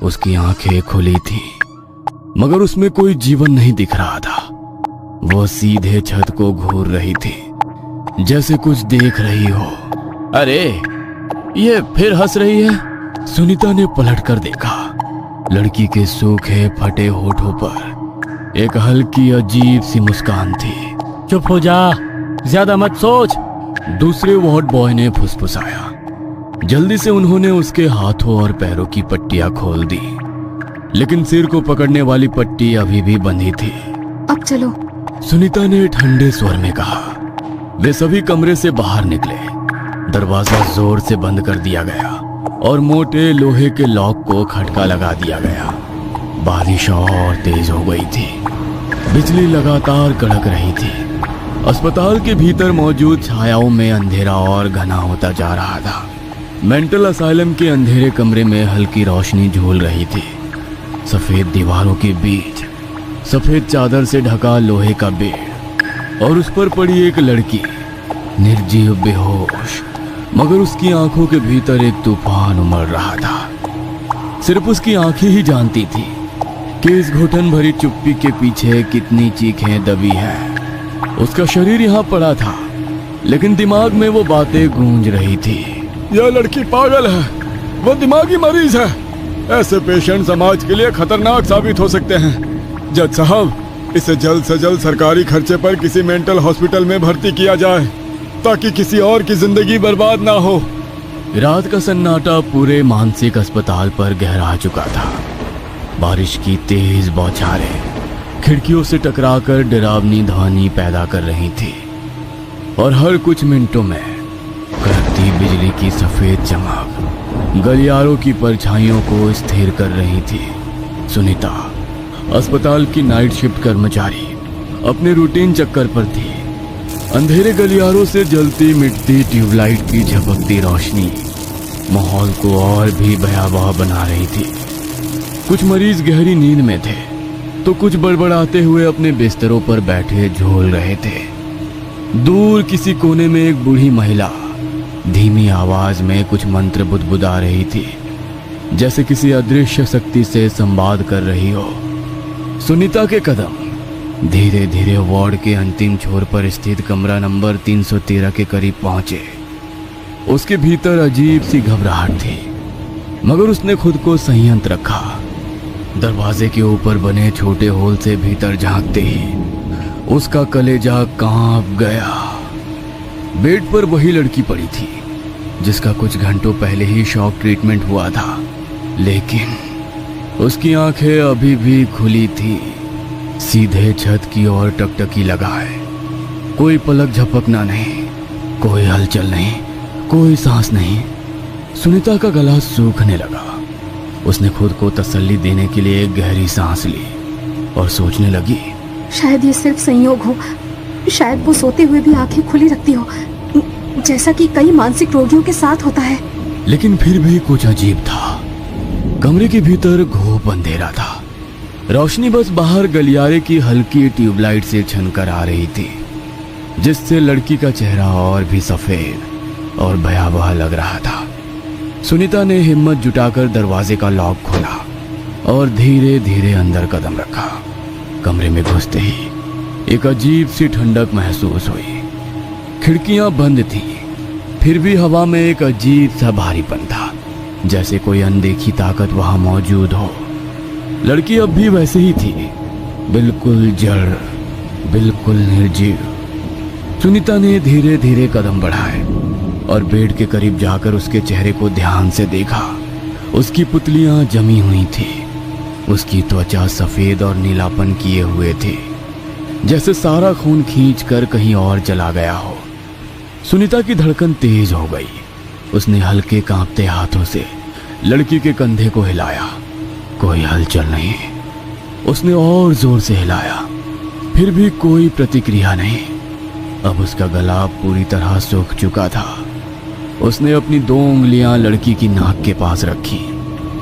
उसकी आंखें खुली थी, मगर उसमें कोई जीवन नहीं दिख रहा था। वो सीधे छत को घूर रही थी, जैसे कुछ देख रही हो। अरे, ये फिर हंस रही है। सुनीता ने पलटकर देखा। लड़की के सूखे फटे होठों पर एक हल्की अजीब सी मुस्कान थी। चुप हो जा, ज्यादा मत सोच। दूसरे वार्ड बॉय ने फुसफुसाया। जल्दी से उन्होंने उसके हाथों और पैरों की पट्टियां खोल दी, लेकिन सिर को पकड़ने वाली पट्टी अभी भी बंधी थी। अब चलो, सुनीता ने ठंडे स्वर में कहा। वे सभी कमरे से बाहर निकले। दरवाजा जोर से बंद कर दिया गया और मोटे लोहे के लॉक को खटका लगा दिया गया। बारिश और तेज हो गई थी। बिजली लगातार कड़क रही थी। अस्पताल के भीतर मौजूद छायाओं में अंधेरा और घना होता जा रहा था। मेंटल असाइलम के अंधेरे कमरे में हल्की रोशनी झूल रही थी। सफेद दीवारों के बीच सफेद चादर से ढका लोहे का बेड और उस पर पड़ी एक लड़की, निर्जीव, बेहोश, मगर उसकी आंखों के भीतर एक तूफान उमड़ रहा था। सिर्फ उसकी आंखें ही जानती थी कि इस घुटन भरी चुप्पी के पीछे कितनी चीखें दबी हैं। उसका शरीर यहाँ पड़ा था, लेकिन दिमाग में वो बातें गूंज रही थी। यह लड़की पागल है, वो दिमागी मरीज है। ऐसे पेशेंट समाज के लिए खतरनाक साबित हो सकते हैं। जज साहब, इसे जल्द से जल्द सरकारी खर्चे पर किसी मेंटल हॉस्पिटल में भर्ती किया जाए, ताकि किसी और की जिंदगी बर्बाद ना हो। रात का सन्नाटा पूरे मानसिक अस्पताल पर गहरा चुका था। बारिश की तेज बौछारें खिड़कियों से टकराकर डरावनी ध्वनि पैदा कर रही थी, और हर कुछ मिनटों में कड़कती बिजली की सफेद चमक गलियारों की परछाइयों को स्थिर कर रही थी। सुनीता, अस्पताल की नाइट शिफ्ट कर्मचारी, अपने रूटीन चक्कर पर थी। अंधेरे गलियारों से जलती मिटती ट्यूबलाइट की झपकती रोशनी माहौल को और भी भयावह बना रही थी। कुछ मरीज गहरी नींद में थे, तो कुछ बड़बड़ाते हुए अपने बिस्तरों पर बैठे झोल रहे थे। दूर किसी कोने में एक बूढ़ी महिला धीमी आवाज में कुछ मंत्र बुदबुदा रही थी, जैसे किसी अदृश्य शक्ति से संवाद कर रही हो। सुनीता के कदम धीरे धीरे वार्ड के अंतिम छोर पर स्थित कमरा नंबर 313 के करीब पहुंचे। उसके भीतर अजीब सी घबराहट थी, मगर उसने खुद को संयंत्र रखा। दरवाजे के ऊपर बने छोटे होल से भीतर झांकते ही उसका कलेजा कांप गया। बेड पर वही लड़की पड़ी थी जिसका कुछ घंटों पहले ही शॉक ट्रीटमेंट हुआ था, लेकिन उसकी आंखें अभी भी खुली थी, सीधे छत की ओर टकटकी लगाए। कोई पलक झपकना नहीं, कोई हलचल नहीं, कोई सांस नहीं। सुनीता का गला सूखने लगा। उसने खुद को तसल्ली देने के लिए एक गहरी सांस ली और सोचने लगी, शायद ये सिर्फ संयोग हो। शायद वो सोते हुए भी आंखें खुली रखती हो, जैसा कि कई मानसिक रोगियों के साथ होता है। लेकिन फिर भी कुछ अजीब था। कमरे के भीतर घोप अंधेरा था। रोशनी बस बाहर गलियारे की हल्की ट्यूबलाइट से छनकर आ रही थी, जिससे लड़की का चेहरा और भी सफेद और भयावह लग रहा था। सुनीता ने हिम्मत जुटाकर दरवाजे का लॉक खोला और धीरे धीरे अंदर कदम रखा। कमरे में घुसते ही एक अजीब सी ठंडक महसूस हुई। खिड़कियां बंद थीं, फिर भी हवा में एक अजीब सा भारीपन था, जैसे कोई अनदेखी ताकत वहां मौजूद हो। लड़की अब भी वैसे ही थी, बिल्कुल जड़, बिल्कुल निर्जीव। सुनीता ने धीरे धीरे कदम बढ़ाए और बेड के करीब जाकर उसके चेहरे को ध्यान से देखा। उसकी पुतलियां जमी हुई थी। उसकी त्वचा सफेद और नीलापन किए हुए थे, जैसे सारा खून खींचकर कहीं और चला गया हो। सुनीता की धड़कन तेज हो गई। उसने हल्के कांपते हाथों से लड़की के कंधे को हिलाया। कोई हलचल नहीं। उसने और जोर से हिलाया, फिर भी कोई प्रतिक्रिया नहीं। अब उसका गला पूरी तरह सूख चुका था। उसने अपनी 2 उंगलियां लड़की की नाक के पास रखी।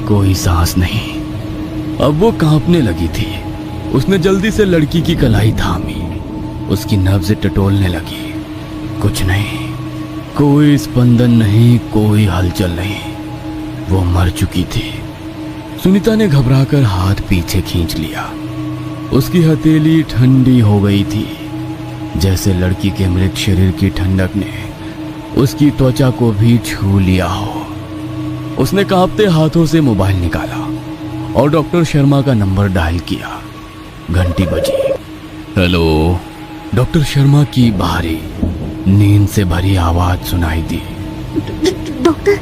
कोई सांस नहीं। अब वो कांपने लगी थी। उसने जल्दी से लड़की की कलाई थामी। उसकी नब्ज टटोलने लगी। कुछ नहीं, कोई स्पंदन नहीं, कोई हलचल नहीं। वो मर चुकी थी। सुनीता ने घबराकर हाथ पीछे खींच लिया। उसकी हथेली ठंडी हो गई थी, जैसे लड़की के मृत शरीर की ठंडक ने उसकी त्वचा को भी छू लिया हो। उसने कांपते हाथों से मोबाइल निकाला और डॉक्टर शर्मा का नंबर डायल किया। घंटी बजी। हेलो। डॉक्टर शर्मा की भारी नींद से भरी आवाज सुनाई दी। डॉक्टर,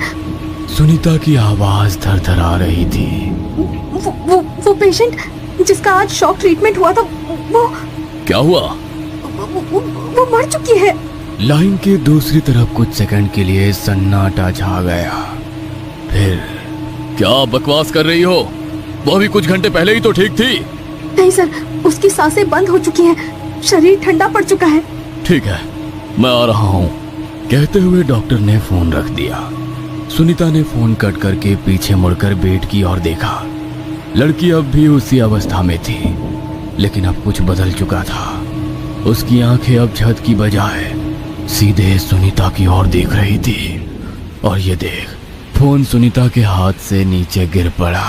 सुनीता की आवाज थरथरा रही थी। वो पेशेंट जिसका आज शॉक ट्रीटमेंट हुआ था, वो क्या हुआ? वो मर चुकी है। लाइन के दूसरी तरफ कुछ सेकंड के लिए सन्नाटा छा गया। फिर क्या बकवास कर रही हो? वो अभी कुछ घंटे पहले ही तो ठीक थी। नहीं सर, उसकी सांसें बंद हो चुकी हैं, शरीर ठंडा पड़ चुका है। ठीक है, मैं आ रहा हूँ, कहते हुए डॉक्टर ने फोन रख दिया। सुनीता ने फोन कट करके पीछे मुड़कर बेड की ओर देखा। लड़की अब भी उसी अवस्था में थी, लेकिन अब कुछ बदल चुका था। उसकी आंखें अब छत की बजाय सीधे सुनीता की ओर देख रही थी। और ये देख, फोन सुनीता के हाथ से नीचे गिर पड़ा।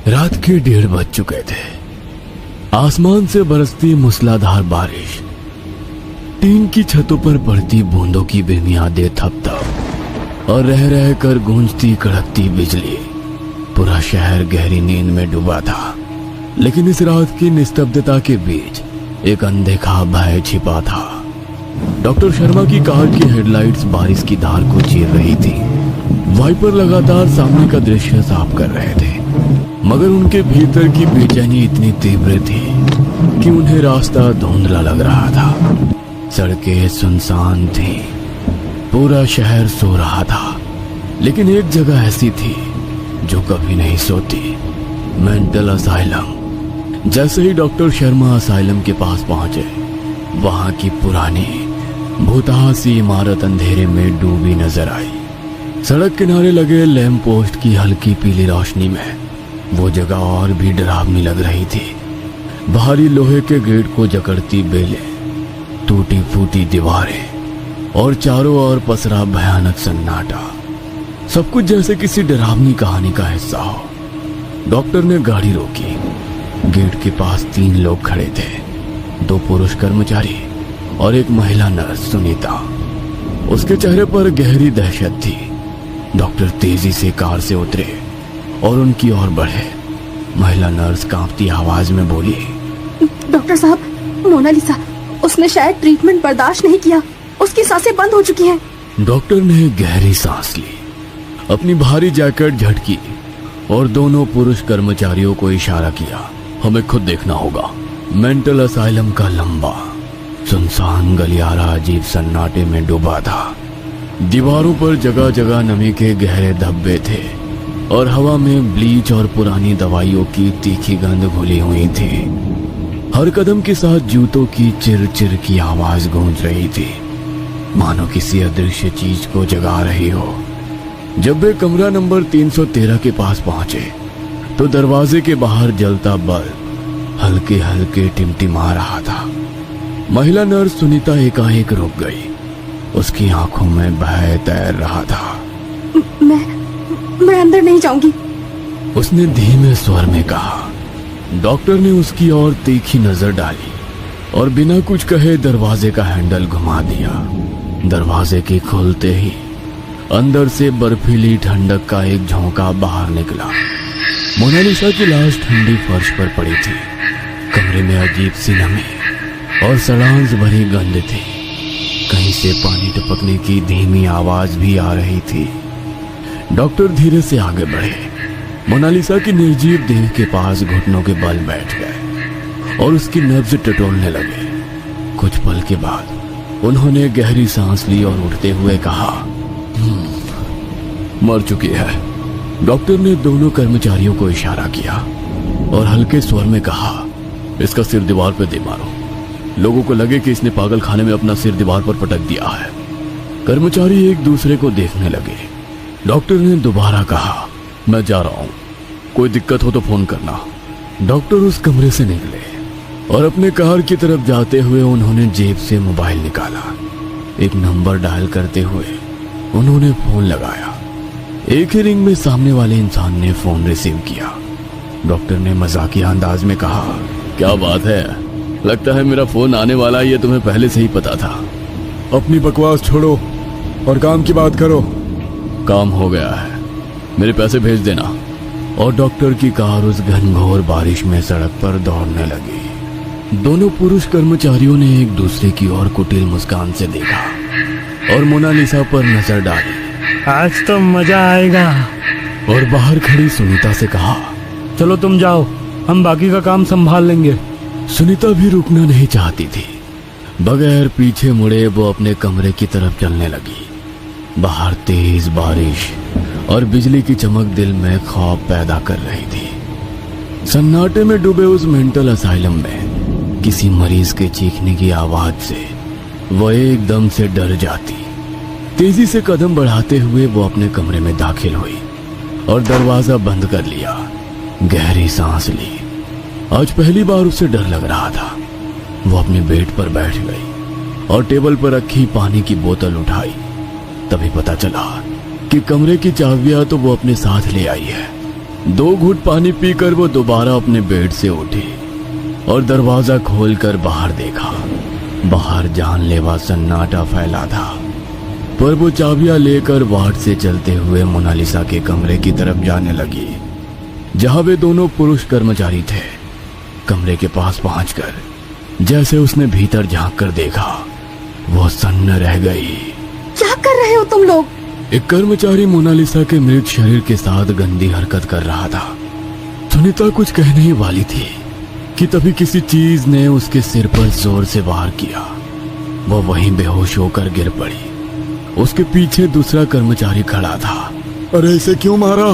रात के 1:30 बज चुके थे। आसमान से बरसती मूसलाधार बारिश, टीन की छतों पर पड़ती बूंदों की बेमियादे थप-थप और रह रह कर गूंजती कड़कती बिजली, पूरा शहर गहरी नींद में डूबा था। लेकिन इस रात की निस्तब्धता के बीच एक अनदेखा भय छिपा था। डॉक्टर शर्मा की कार की हेडलाइट्स बारिश की धार को चीर रही थी। वाइपर लगातार सामने का दृश्य साफ कर रहे थे, मगर उनके भीतर की बेचैनी इतनी तीव्र थी कि उन्हें रास्ता धुंधला लग रहा था। सड़कें सुनसान थी, पूरा शहर सो रहा था। लेकिन एक जगह ऐसी थी जो कभी नहीं सोती, मेंटल असाइलम। जैसे ही डॉक्टर शर्मा असाइलम के पास पहुंचे, वहां की पुरानी भूतहा सी इमारत अंधेरे में डूबी नजर आई। सड़क किनारे लगे लैंप पोस्ट की हल्की पीली रोशनी में वो जगह और भी डरावनी लग रही थी। भारी लोहे के गेट को जकड़ती बेलें, टूटी फूटी दीवारें और चारों ओर पसरा भयानक सन्नाटा, सब कुछ जैसे किसी डरावनी कहानी का हिस्सा हो। डॉक्टर ने गाड़ी रोकी। गेट के पास 3 लोग खड़े थे, 2 पुरुष कर्मचारी और एक महिला नर्स सुनीता। उसके चेहरे पर गहरी दहशत थी। डॉक्टर तेजी से कार से उतरे और उनकी ओर बढ़े। महिला नर्स कांपती आवाज में बोली, डॉक्टर साहब, मोनालिसा, उसने शायद ट्रीटमेंट बर्दाश्त नहीं किया, उसकी सांसें बंद हो चुकी हैं। डॉक्टर ने गहरी सांस ली, अपनी भारी जैकेट झटकी और दोनों पुरुष कर्मचारियों को इशारा किया, हमें खुद देखना होगा। मेंटल असाइलम का लंबा सुनसान गलियारा अजीब सन्नाटे में डूबा था। दीवारों पर जगह जगह नमी के गहरे धब्बे थे और हवा में ब्लीच और पुरानी दवाइयों की तीखी गंध घुली हुई थी। हर कदम के साथ जूतों की चिर चिर की आवाज गूंज रही थी, मानो किसी अदृश्य चीज को जगा रही हो। जब वे कमरा नंबर 313 के पास पहुंचे तो दरवाजे के बाहर जलता बल्ब हल्के हल्के टिमटिमा रहा था। महिला नर्स सुनीता एकाएक रुक गई। उसकी आंखों में भय तैर रहा था। मैं अंदर नहीं जाऊंगी, उसने धीमे स्वर में कहा। डॉक्टर ने उसकी ओर तीखी नजर डाली और बिना कुछ कहे दरवाजे का हैंडल घुमा दिया। दरवाजे के खुलते ही अंदर से बर्फीली ठंडक का एक झोंका बाहर निकला। मोनालिसा की लाश ठंडी फर्श पर पड़ी थी। कमरे में अजीब सी नमी और सड़ांस भरी गंध थी। कहीं से पानी टपकने की धीमी आवाज भी आ रही थी। डॉक्टर धीरे से आगे बढ़े। मोनालिसा की निर्जीव देह के पास घुटनों के बल बैठ गए और उसकी नब्ज टटोलने लगे। कुछ पल के बाद उन्होंने गहरी सांस ली और उठते हुए कहा, मर चुकी है। डॉक्टर ने दोनों कर्मचारियों को इशारा किया और हल्के स्वर में कहा, इसका सिर दीवार पर दे मारो। लोगों को लगे कि इसने पागल खाने में अपना सिर दीवार पर पटक दिया है। कर्मचारी एक दूसरे को देखने लगे। डॉक्टर ने दोबारा कहा, मैं जा रहा हूं, कोई दिक्कत हो तो फोन करना। डॉक्टर उस कमरे से निकले और अपने कार की तरफ जाते हुए उन्होंने जेब से मोबाइल निकाला। एक नंबर डायल करते हुए उन्होंने फोन लगाया। एक ही रिंग में सामने वाले इंसान ने फोन रिसीव किया। डॉक्टर ने मजाकिया अंदाज में कहा। क्या बात है, लगता है मेरा फोन आने वाला है, ये तुम्हें पहले से ही पता था। अपनी बकवास छोड़ो और काम की बात करो। काम हो गया है, मेरे पैसे भेज देना। और डॉक्टर की कार उस घनघोर बारिश में सड़क पर दौड़ने लगी। दोनों पुरुष कर्मचारियों ने एक दूसरे की ओर कुटिल मुस्कान से देखा और मोनालिसा पर नजर डाली। आज तो मजा आएगा। और बाहर खड़ी सुनीता से कहा, चलो तुम जाओ, हम बाकी का काम संभाल लेंगे। सुनीता भी रुकना नहीं चाहती थी। बगैर पीछे मुड़े वो अपने कमरे की तरफ चलने लगी। बाहर तेज बारिश और बिजली की चमक दिल में खौफ पैदा कर रही थी। सन्नाटे में डूबे उस मेंटल असाइलम में किसी मरीज के चीखने की आवाज से वो एकदम से डर जाती। तेजी से कदम बढ़ाते हुए वो अपने कमरे में दाखिल हुई और दरवाजा बंद कर लिया। गहरी सांस ली। आज पहली बार उसे डर लग रहा था। वो अपने बेड पर बैठ गई और टेबल पर रखी पानी की बोतल उठाई। तभी पता चला कि कमरे की चाबियां तो वो अपने साथ ले आई है। 2 घूंट पानी पीकर वो दोबारा अपने बेड से उठी और दरवाजा खोलकर बाहर देखा। बाहर जानलेवा सन्नाटा फैला था, पर वो चाबियां लेकर वार्ड से चलते हुए मोनालिसा के कमरे की तरफ जाने लगी, जहां वे दोनों पुरुष कर्मचारी थे। कमरे के पास पहुंचकर जैसे उसने भीतर झांक कर देखा, वो सन्न रह गई। क्या कर रहे हो तुम लोग? एक कर्मचारी मोनालिसा के मृत शरीर के साथ गंदी हरकत कर रहा था। सुनीता कुछ कहने ही वाली थी कि तभी किसी चीज ने उसके सिर पर जोर से वार किया। वो वहीं बेहोश होकर गिर पड़ी। उसके पीछे दूसरा कर्मचारी खड़ा था। अरे इसे क्यों मारा?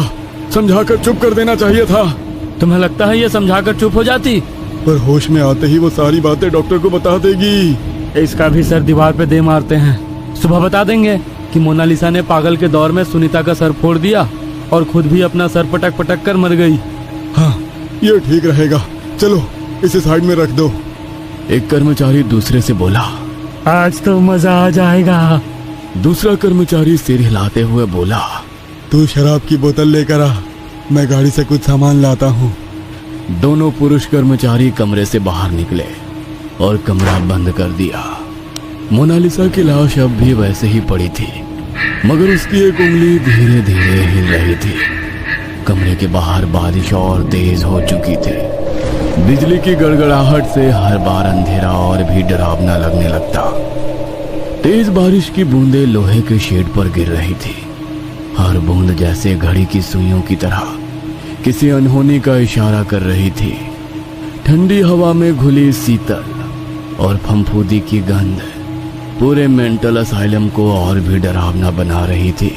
समझाकर चुप कर देना चाहिए था। तुम्हें लगता है ये समझाकर चुप हो जाती? पर होश में आते ही वो सारी बातें डॉक्टर को बता देगी। इसका भी सर दीवार पे दे मारते हैं। सुबह बता देंगे कि मोनालिसा ने पागल के दौर में सुनीता का सर फोड़ दिया और खुद भी अपना सर पटक पटक कर मर गई। हाँ, ये ठीक रहेगा। चलो इसे साइड में रख दो। एक कर्मचारी दूसरे से बोला, आज तो मजा आ जाएगा। दूसरा कर्मचारी सिर हिलाते हुए बोला, तू शराब की बोतल लेकर आ, मैं गाड़ी से कुछ सामान लाता हूँ। दोनों पुरुष कर्मचारी कमरे से बाहर निकले और कमरा बंद कर दिया। मोनालिसा की लाश अब भी वैसे ही पड़ी थी, मगर उसकी एक उंगली धीरे धीरे हिल रही थी। कमरे के बाहर बारिश और तेज हो चुकी थी। बिजली की गड़गड़ाहट से हर बार अंधेरा और भी डरावना लगने लगता। तेज बारिश की बूंदें लोहे के शेड पर गिर रही थी। हर बूंद जैसे घड़ी की सुइयों की तरह किसी अनहोनी का इशारा कर रही थी। ठंडी हवा में घुली शीतल और फंफूदी की गंध पूरे मेंटल असाइलम को और भी डरावना बना रही थी।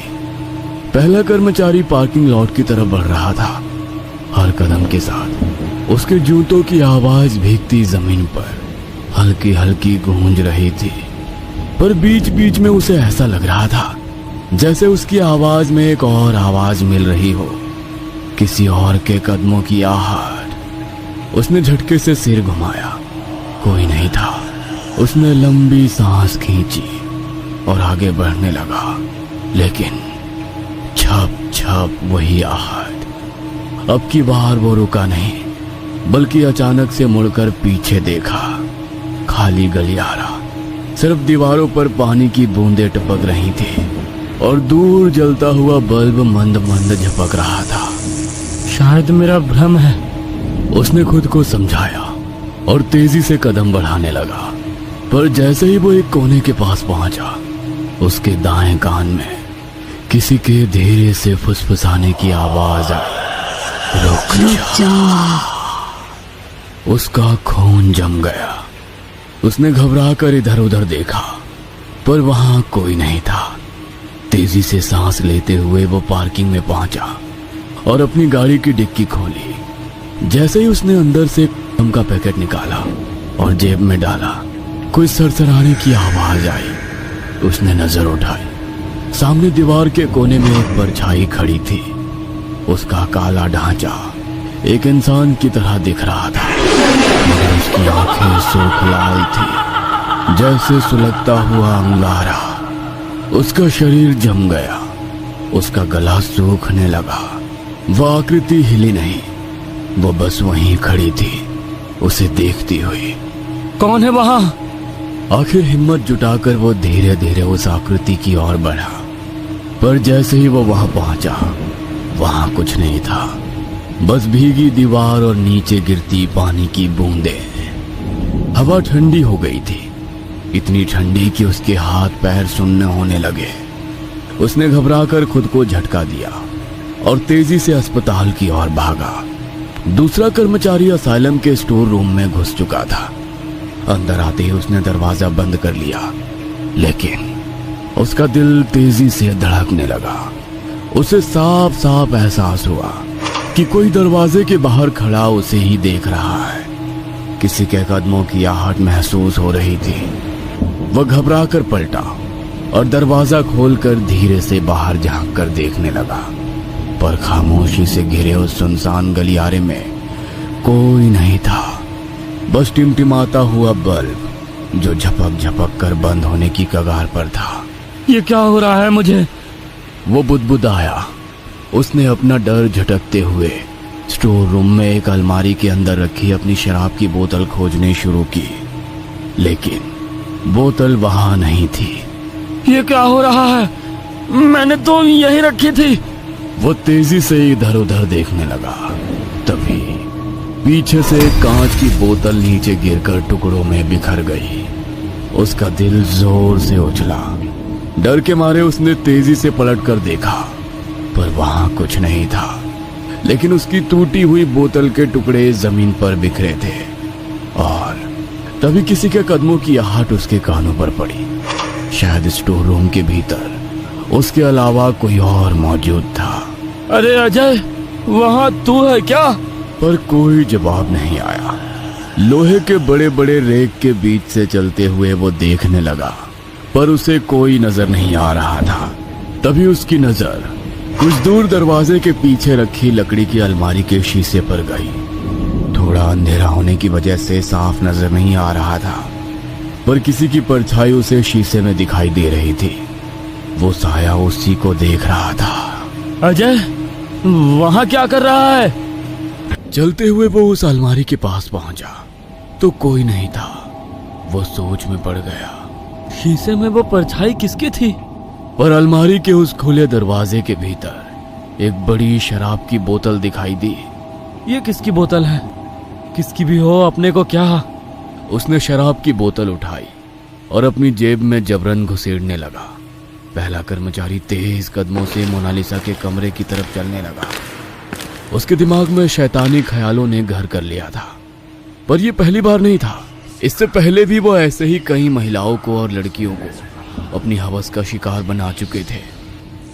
पहला कर्मचारी पार्किंग लॉट की तरफ बढ़ रहा था। हर कदम के साथ उसके जूतों की आवाज भीगती जमीन पर हल्की हल्की गूंज रही थी, पर बीच बीच में उसे ऐसा लग रहा था जैसे उसकी आवाज में एक और आवाज मिल रही हो, किसी और के कदमों की आहट। उसने झटके से सिर घुमाया, कोई नहीं था। उसने लंबी सांस खींची और आगे बढ़ने लगा, लेकिन छप छप वही आहट। अब की बार वो रुका नहीं, बल्कि अचानक से मुड़कर पीछे देखा। खाली गलियारा, सिर्फ दीवारों पर पानी की बूंदें टपक रही थी और दूर जलता हुआ बल्ब मंद मंद झपक रहा था। शायद मेरा भ्रम है, उसने खुद को समझाया और तेजी से कदम बढ़ाने लगा। पर जैसे ही वो एक कोने के पास पहुंचा, उसके दाएं कान में किसी के धीरे से फुसफुसाने की आवाज आई, रुक जा। उसका खून जम गया। उसने घबराकर इधर उधर देखा, पर वहां कोई नहीं था। तेजी से सांस लेते हुए वो पार्किंग में पहुंचा और अपनी गाड़ी की डिक्की खोली। जैसे ही उसने अंदर से कम का पैकेट निकाला और जेब में डाला, कोई सरसराने की आवाज आई। उसने नजर उठाई, सामने दीवार के कोने में एक परछाई खड़ी थी। उसका काला ढांचा एक इंसान की तरह दिख रहा था, मगर उसकी आंखें सुर्ख लाल थी जैसे सुलगता हुआ अंगारा। उसका शरीर जम गया, उसका गला सूखने लगा। वह आकृति हिली नहीं, वो बस वहीं खड़ी थी, उसे देखती हुई। कौन है वहां? आखिर हिम्मत जुटाकर वो धीरे धीरे उस आकृति की ओर बढ़ा, पर जैसे ही वो वहां पहुंचा, वहां कुछ नहीं था, बस भीगी दीवार और नीचे गिरती पानी की बूंदें। हवा ठंडी हो गई थी, इतनी ठंडी कि उसके हाथ पैर सुन्न होने लगे। उसने घबराकर खुद को झटका दिया और तेजी से अस्पताल की ओर भागा। दूसरा कर्मचारी असाइलम के स्टोर रूम में घुस चुका था। अंदर आते ही उसने दरवाजा बंद कर लिया, लेकिन उसका दिल तेजी से धड़कने लगा। उसे साफ साफ एहसास हुआ कि कोई दरवाजे के बाहर खड़ा उसे ही देख रहा है। किसी के कदमों की आहट महसूस हो रही थी। वह घबरा कर पलटा और दरवाजा खोलकर धीरे से बाहर झांक कर देखने लगा, पर खामोशी से घिरे उस सुनसान गलियारे में कोई नहीं था। बस टिमटिमाता हुआ बल्ब जो झपक झपक कर बंद होने की कगार पर था। ये क्या हो रहा है मुझे? वो बुदबुदाया। उसने अपना डर झटकते हुए स्टोर रूम में एक अलमारी के अंदर रखी अपनी शराब की बोतल खोजने शुरू की, लेकिन बोतल वहां नहीं थी। ये क्या हो रहा है? मैंने तो यहीं रखी थी। वो तेजी से इधर उधर देखने लगा। तभी पीछे से एक कांच की बोतल नीचे गिरकर टुकड़ों में बिखर गई। उसका दिल जोर से उछला। डर के मारे उसने तेजी से पलटकर देखा, पर वहां कुछ नहीं था, लेकिन उसकी टूटी हुई बोतल के टुकड़े जमीन पर बिखरे थे। और तभी किसी के कदमों की आहट उसके कानों पर पड़ी। शायद स्टोर रूम के भीतर उसके अलावा कोई और मौजूद था। अरे अजय, वहां तू है क्या? पर कोई जवाब नहीं आया। लोहे के बड़े बड़े रेक के बीच से चलते हुए वो देखने लगा, पर उसे कोई नजर नहीं आ रहा था। तभी उसकी नजर कुछ दूर दरवाजे के पीछे रखी लकड़ी की अलमारी के शीशे पर गई। थोड़ा अंधेरा होने की वजह से साफ नजर नहीं आ रहा था, पर किसी की परछाई उसे शीशे में दिखाई दे रही थी। वो साया उसी को देख रहा था। अजय, वहां क्या कर रहा है? चलते हुए वो उस अलमारी के पास पहुंचा तो कोई नहीं था। वो सोच में पड़ गया। शीशे में वो परछाई किसकी थी? पर अलमारी के उस खुले दरवाजे के भीतर एक बड़ी शराब की बोतल दिखाई दी। ये किसकी बोतल है? किसकी भी हो, अपने को क्या? उसने शराब की बोतल उठाई और अपनी जेब में जबरन घुसेड़ने लगा। पहला कर्मचारी तेज कदमों से मोनालिसा के कमरे की तरफ चलने लगा। उसके दिमाग में शैतानी ख्यालों ने घर कर लिया था, पर यह पहली बार नहीं था। इससे पहले भी वो ऐसे ही कई महिलाओं को और लड़कियों को अपनी हवस का शिकार बना चुके थे।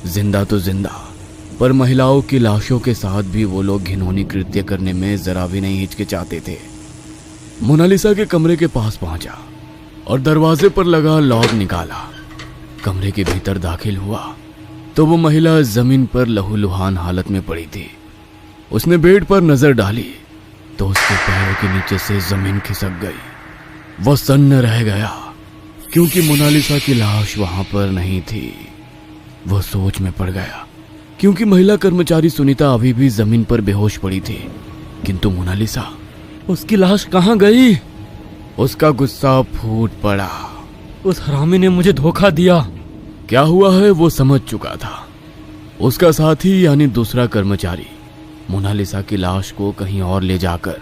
जिंदा तो जिंदा, पर महिलाओं की लाशों के साथ भी वो लोग घिनौनी कृत्य करने में जरा भी नहीं हिचकिचाते थे। मोनालिसा के कमरे के पास पहुंचा और दरवाजे पर लगा लॉक निकाला। कमरे के भीतर दाखिल हुआ तो वो महिला जमीन पर लहूलुहान हालत में पड़ी थी। उसने बेड पर नजर डाली तो उसके पैरों के नीचे से जमीन खिसक गई। वो सन्न रह गया क्योंकि मोनालिसा की लाश वहां पर नहीं थी। वो सोच में पड़ गया क्योंकि महिला कर्मचारी सुनीता अभी भी जमीन पर बेहोश पड़ी थी, किंतु मोनालिसा, उसकी लाश कहाँ गई? उसका गुस्सा फूट पड़ा। उस हरामी ने मुझे धोखा दिया। क्या हुआ है वो समझ चुका था। उसका साथी यानी दूसरा कर्मचारी मोनालिसा की लाश को कहीं और ले जाकर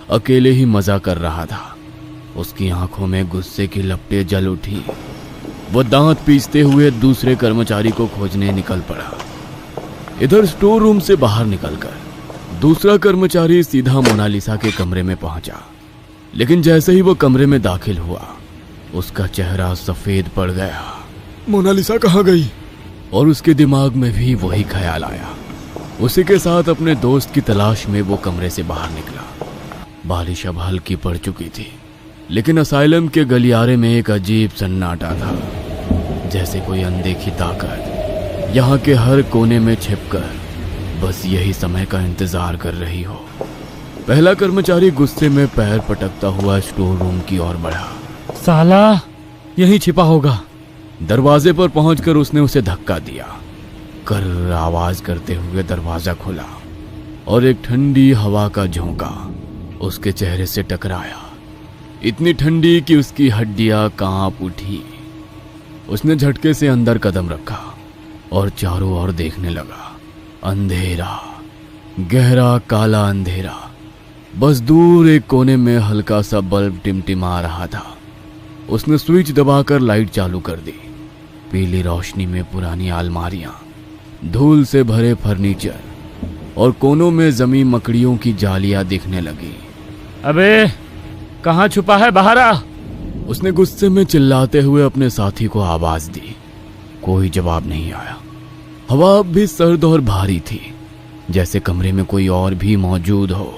अकेले ही मजा कर रहा था। उसकी आंखों में गुस्से की लपटें जल उठी। वो दांत पीसते हुए दूसरे कर्मचारी को खोजने निकल पड़ा। इधर स्टोर रूम से बाहर निकलकर दूसरा कर्मचारी सीधा मोनालिसा के कमरे में पहुंचा, लेकिन जैसे ही वो कमरे में दाखिल हुआ उसका चेहरा सफेद पड़ गया। मोनालिसा कहाँ गई? और उसके दिमाग में भी वही ख्याल आया। उसी के साथ अपने दोस्त की तलाश में वो कमरे से बाहर निकला। बारिश अब हल्की पड़ चुकी थी, लेकिन असाइलम के गलियारे में एक अजीब सन्नाटा था, जैसे कोई अनदेखी ताकत यहाँ के हर कोने में छिपकर बस यही समय का इंतजार कर रही हो। पहला कर्मचारी गुस्से में पैर पटकता हुआ स्टोर रूम की ओर बढ़ा। साला यहीं छिपा होगा। दरवाजे पर पहुंचकर उसने उसे धक्का दिया। कर आवाज करते हुए दरवाजा खुला और एक ठंडी हवा का झोंका उसके चेहरे से टकराया। इतनी ठंडी कि उसकी हड्डियां कांप उठी। उसने झटके से अंदर कदम रखा और चारों ओर देखने लगा। अंधेरा, गहरा काला अंधेरा। बस दूर एक कोने में हल्का सा बल्ब टिमटिमा रहा था। उसने स्विच दबाकर लाइट चालू कर दी। पीली रोशनी में पुरानी अलमारियां, धूल से भरे फर्नीचर और कोनों में जमी मकड़ियों की जालियां दिखने लगी। अबे कहाँ छुपा है, बाहर आ। उसने गुस्से में चिल्लाते हुए अपने साथी को आवाज दी। कोई जवाब नहीं आया। हवा अब भी सर्द और भारी थी, जैसे कमरे में कोई और भी मौजूद हो।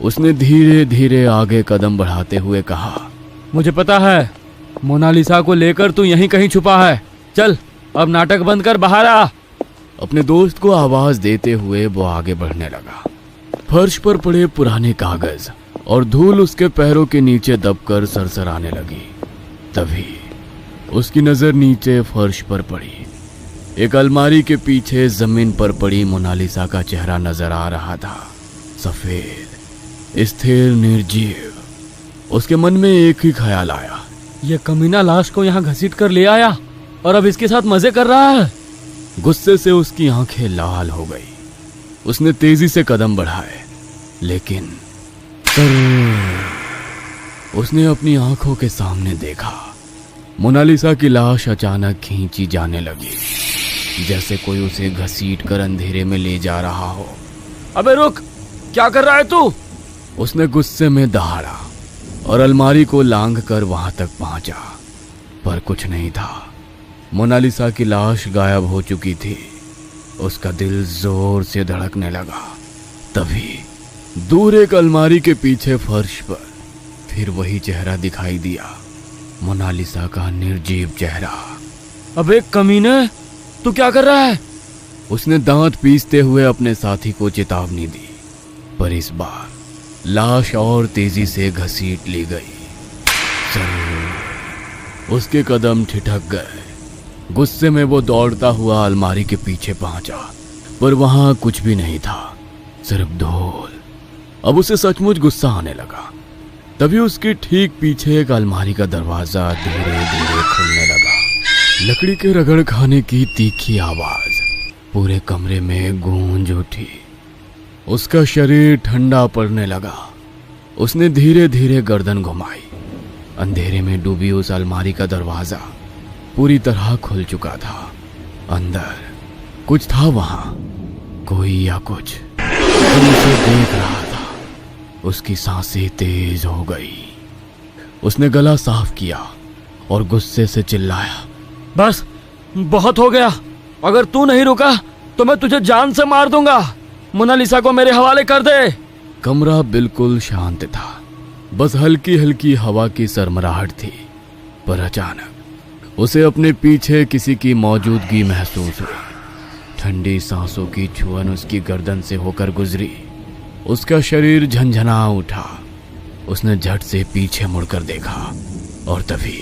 उसने धीरे धीरे आगे कदम बढ़ाते हुए कहा, मुझे पता है, मोनालिसा को लेकर तू यहीं कहीं छुपा है। चल अब नाटक बंद कर, बाहर आ। अपने दोस्त को आवाज देते हुए वो आगे बढ़ने लगा। फर्श पर पड़े पुराने कागज और धूल उसके पैरों के नीचे दबकर सरसराने लगी। तभी उसकी नजर नीचे फर्श पर पड़ी। एक अलमारी के पीछे जमीन पर पड़ी मोनालिसा का चेहरा नजर आ रहा था। सफेद, स्थिर, निर्जीव। उसके मन में एक ही ख्याल आया, ये कमीना लाश को यहाँ घसीट कर ले आया और अब इसके साथ मजे कर रहा है। गुस्से से उसकी आंखें लाल हो गई। उसने तेजी से कदम बढ़ाए, लेकिन उसने अपनी आंखों के सामने देखा। मोनालिसा की लाश अचानक खींची जाने लगी, जैसे कोई उसे घसीट कर अंधेरे में ले जा रहा हो। अबे रुक, क्या कर रहा है तू? उसने गुस्से में दहाड़ा और अलमारी को लांघ कर वहां तक पहुंचा, पर कुछ नहीं था। मोनालिसा की लाश गायब हो चुकी थी। उसका दिल जोर से धड़कने लगा। तभी दूर एक अलमारी के पीछे फर्श पर फिर वही चेहरा दिखाई दिया, मोनालिसा का निर्जीव चेहरा। अबे कमीने, तू क्या कर रहा है? उसने दांत पीसते हुए अपने साथी को चेतावनी दी, पर इस बार लाश और तेजी से घसीट ली गई। उसके कदम ठिठक गए। गुस्से में वो दौड़ता हुआ अलमारी के पीछे पहुंचा, पर वहां कुछ भी नहीं था, सिर्फ धूल। अब उसे सचमुच गुस्सा आने लगा। तभी उसके ठीक पीछे एक अलमारी का दरवाजा धीरे धीरे खुलने लगा। लकड़ी के रगड़ खाने की तीखी आवाज पूरे कमरे में गूंज उठी। उसका शरीर ठंडा पड़ने लगा। उसने धीरे धीरे गर्दन घुमाई। अंधेरे में डूबी उस अलमारी का दरवाजा पूरी तरह खुल चुका था। अंदर कुछ था, वहां कोई या कुछ जो उसे देख रहा था। उसकी सांसें तेज हो गई। उसने गला साफ किया और गुस्से से चिल्लाया, बस बहुत हो गया। अगर तू नहीं रुका तो मैं तुझे जान से मार दूंगा। मोनालिसा को मेरे हवाले कर दे। कमरा बिल्कुल शांत था, बस हल्की हल्की हवा की सरमराहट थी। पर अचानक उसे अपने पीछे किसी की मौजूदगी महसूस हुई। ठंडी सांसों की छुअन उसकी गर्दन से होकर गुजरी। उसका शरीर झंझना उठा। उसने झट से पीछे मुड़कर देखा और तभी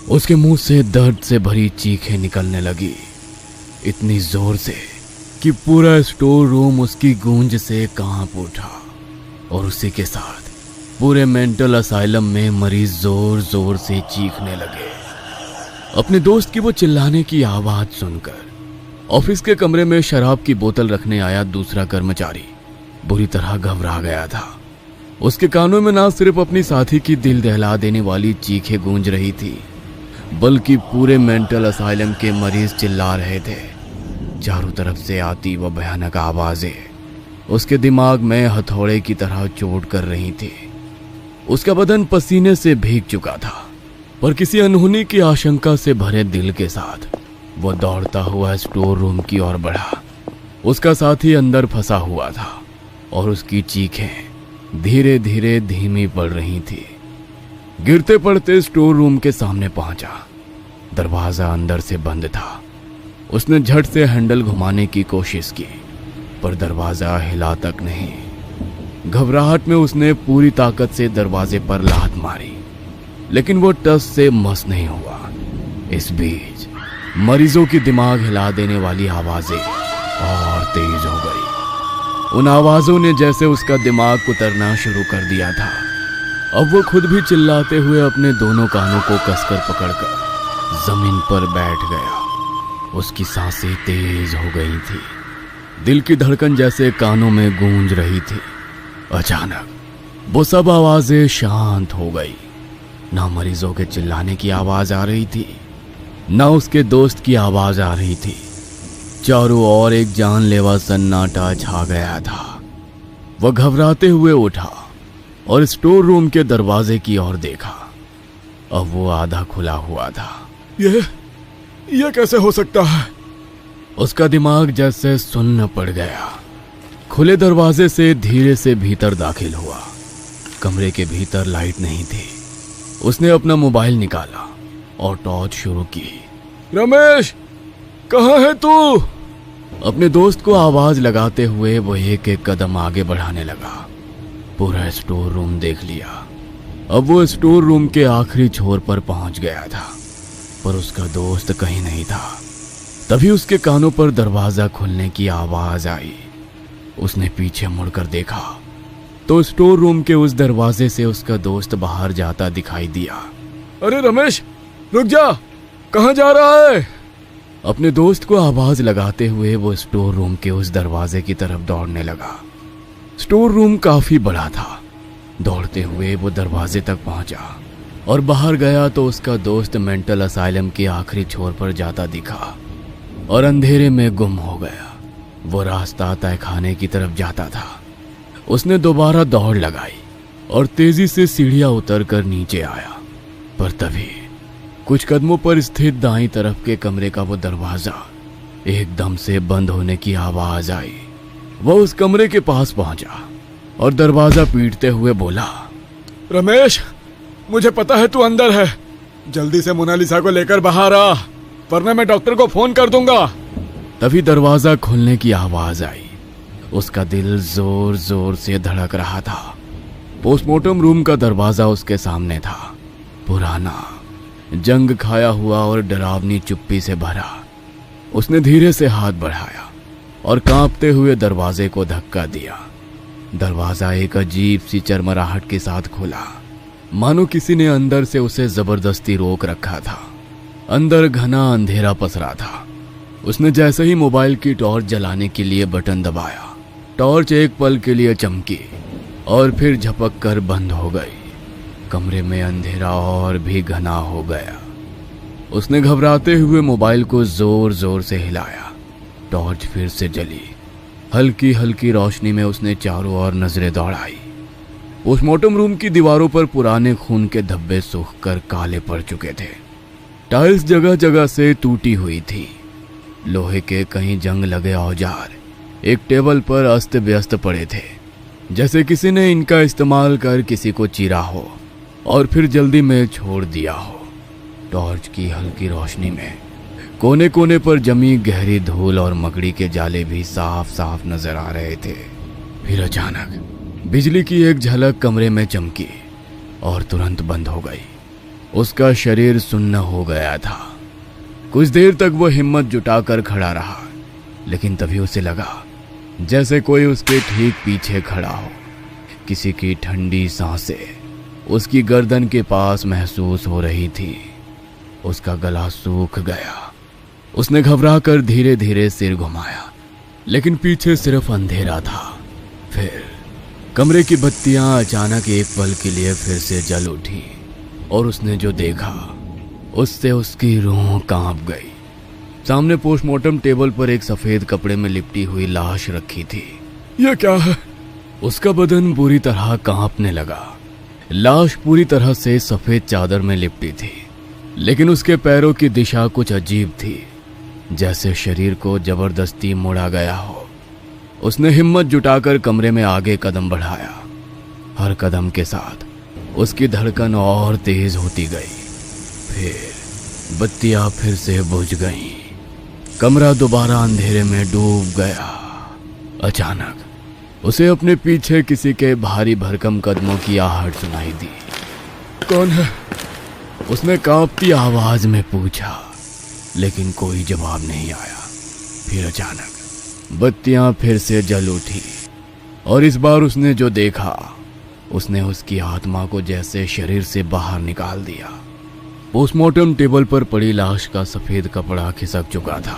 उसके मुंह से दर्द से भरी चीखें निकलने लगी, इतनी जोर से कि पूरा स्टोर रूम उसकी गूंज से कांप उठा। और उसी के साथ पूरे मेंटल असाइलम में मरीज जोर जोर से चीखने लगे। अपने दोस्त की वो चिल्लाने की आवाज सुनकर ऑफिस के कमरे में शराब की बोतल रखने आया दूसरा कर्मचारी बुरी तरह घबरा गया था। उसके कानों में ना सिर्फ अपनी साथी की दिल दहला देने वाली चीखें गूंज रही थी, बल्कि पूरे मेंटल असाइलम के मरीज चिल्ला रहे थे। चारों तरफ से आती वह भयानक आवाजें उसके दिमाग में हथौड़े की तरह चोट कर रही थी। उसका बदन पसीने से भीग चुका था, पर किसी अनहोनी की आशंका से भरे दिल के साथ वो दौड़ता हुआ स्टोर रूम की ओर बढ़ा। उसका साथी अंदर फंसा हुआ था और उसकी चीखें धीरे धीरे धीमी पड़ रही थी। गिरते पड़ते स्टोर रूम के सामने पहुंचा। दरवाजा अंदर से बंद था। उसने झट से हैंडल घुमाने की कोशिश की, पर दरवाजा हिला तक नहीं। घबराहट में उसने पूरी ताकत से दरवाजे पर लात मारी, लेकिन वो टस से मस नहीं हुआ। इस बीच मरीजों की दिमाग हिला देने वाली आवाजें और तेज हो गई। उन आवाजों ने जैसे उसका दिमाग उतरना शुरू कर दिया था। अब वो खुद भी चिल्लाते हुए अपने दोनों कानों को कसकर पकड़कर जमीन पर बैठ गया। उसकी सांसें तेज हो गई थी, दिल की धड़कन जैसे कानों में गूंज रही थी। अचानक वो सब आवाजें शांत हो गई। ना मरीजों के चिल्लाने की आवाज आ रही थी, ना उसके दोस्त की आवाज आ रही थी। चारों ओर एक जानलेवा सन्नाटा छा गया था। वह घबराते हुए उठा और स्टोर रूम के दरवाजे की ओर देखा। अब वो आधा खुला हुआ था। ये कैसे हो सकता है? उसका दिमाग जैसे सुन्न पड़ गया। खुले दरवाजे से धीरे से भीतर दाखिल हुआ। कमरे के भीतर लाइट नहीं थी। उसने अपना मोबाइल निकाला और टॉर्च शुरू की। रमेश, कहाँ है तू? अपने दोस्त को आवाज लगाते हुए वो एक एक कदम आगे बढ़ाने लगा। पूरा स्टोर रूम देख लिया। अब वो स्टोर रूम के आखिरी छोर पर पहुंच गया था, पर उसका दोस्त कहीं नहीं था। तभी उसके कानों पर दरवाजा खुलने की आवाज आई। उसने पीछे मुड़कर देखा तो स्टोर रूम के उस दरवाजे से उसका दोस्त बाहर जाता दिखाई दिया। अरे रमेश, रुक जा, कहाँ जा रहा है? अपने दोस्त को आवाज लगाते हुए वो स्टोर रूम के उस दरवाजे की तरफ दौड़ने लगा। स्टोर रूम काफी बड़ा था। दौड़ते हुए वो दरवाजे तक पहुंचा और बाहर गया तो उसका दोस्त मेंटल असाइलम के आखिरी छोर पर जाता दिखा और अंधेरे में गुम हो गया। वो रास्ता तहखाने की तरफ जाता था। उसने दोबारा दौड़ लगाई और तेजी से सीढ़ियां उतरकर नीचे आया, पर तभी कुछ कदमों पर स्थित दाईं तरफ के कमरे का वो दरवाजा एकदम से बंद होने की आवाज आई। वह उस कमरे के पास पहुंचा और दरवाजा पीटते हुए बोला, रमेश, मुझे पता है तू अंदर है। जल्दी से मोनालिसा को लेकर बाहर आ, वरना मैं डॉक्टर को फोन कर दूंगा। तभी दरवाजा खुलने की आवाज आई। उसका दिल जोर जोर से धड़क रहा था। पोस्टमार्टम रूम का दरवाजा उसके सामने था, पुराना, जंग खाया हुआ और डरावनी चुप्पी से भरा। उसने धीरे से हाथ बढ़ाया और कांपते हुए दरवाजे को धक्का दिया। दरवाजा एक अजीब सी चरमराहट के साथ खुला, मानो किसी ने अंदर से उसे जबरदस्ती रोक रखा था। अंदर घना अंधेरा पसरा था। उसने जैसे ही मोबाइल की टॉर्च जलाने के लिए बटन दबाया, टॉर्च एक पल के लिए चमकी और फिर झपक कर बंद हो गई। कमरे में अंधेरा और भी घना हो गया। उसने घबराते हुए मोबाइल को जोर जोर से हिलाया। टॉर्च फिर से जली। हल्की हल्की रोशनी में उसने चारों ओर नजरें दौड़ाई। पोस्टमार्टम रूम की दीवारों पर पुराने खून के धब्बे सूखकर काले पड़ चुके थे। टाइल्स जगह जगह से टूटी हुई थी। लोहे के कहीं जंग लगे औजार एक टेबल पर अस्त व्यस्त पड़े थे, जैसे किसी ने इनका इस्तेमाल कर किसी को चीरा हो और फिर जल्दी में छोड़ दिया हो। टॉर्च की हल्की रोशनी में कोने कोने पर जमी गहरी धूल और मकड़ी के जाले भी साफ साफ नजर आ रहे थे। फिर अचानक बिजली की एक झलक कमरे में चमकी और तुरंत बंद हो गई। उसका शरीर सुन्न हो गया था। कुछ देर तक वो हिम्मत जुटाकर खड़ा रहा, लेकिन तभी उसे लगा जैसे कोई उसके ठीक पीछे खड़ा हो। किसी की ठंडी सांसें उसकी गर्दन के पास महसूस हो रही थी। उसका गला सूख गया। उसने घबराकर धीरे धीरे सिर घुमाया, लेकिन पीछे सिर्फ अंधेरा था। फिर कमरे की बत्तियां अचानक एक पल के लिए फिर से जल उठी और उसने जो देखा उससे उसकी रूह कांप गई। सामने पोस्टमार्टम टेबल पर एक सफेद कपड़े में लिपटी हुई लाश रखी थी। यह क्या है? उसका बदन बुरी तरह कांपने लगा। लाश पूरी तरह से सफेद चादर में लिपटी थी, लेकिन उसके पैरों की दिशा कुछ अजीब थी, जैसे शरीर को जबरदस्ती मोड़ा गया हो। उसने हिम्मत जुटाकर कमरे में आगे कदम बढ़ाया। हर कदम के साथ उसकी धड़कन और तेज होती गई। फिर बत्तियां फिर से बुझ गईं। कमरा दोबारा अंधेरे में डूब गया। अचानक उसे अपने पीछे किसी के भारी भरकम कदमों की आहट सुनाई दी। कौन है? उसने कांपती आवाज में पूछा, लेकिन कोई जवाब नहीं आया। फिर अचानक बत्तियां फिर से जल उठी और इस बार उसने जो देखा उसने उसकी आत्मा को जैसे शरीर से बाहर निकाल दिया। पोस्टमार्टम टेबल पर पड़ी लाश का सफेद कपड़ा खिसक चुका था।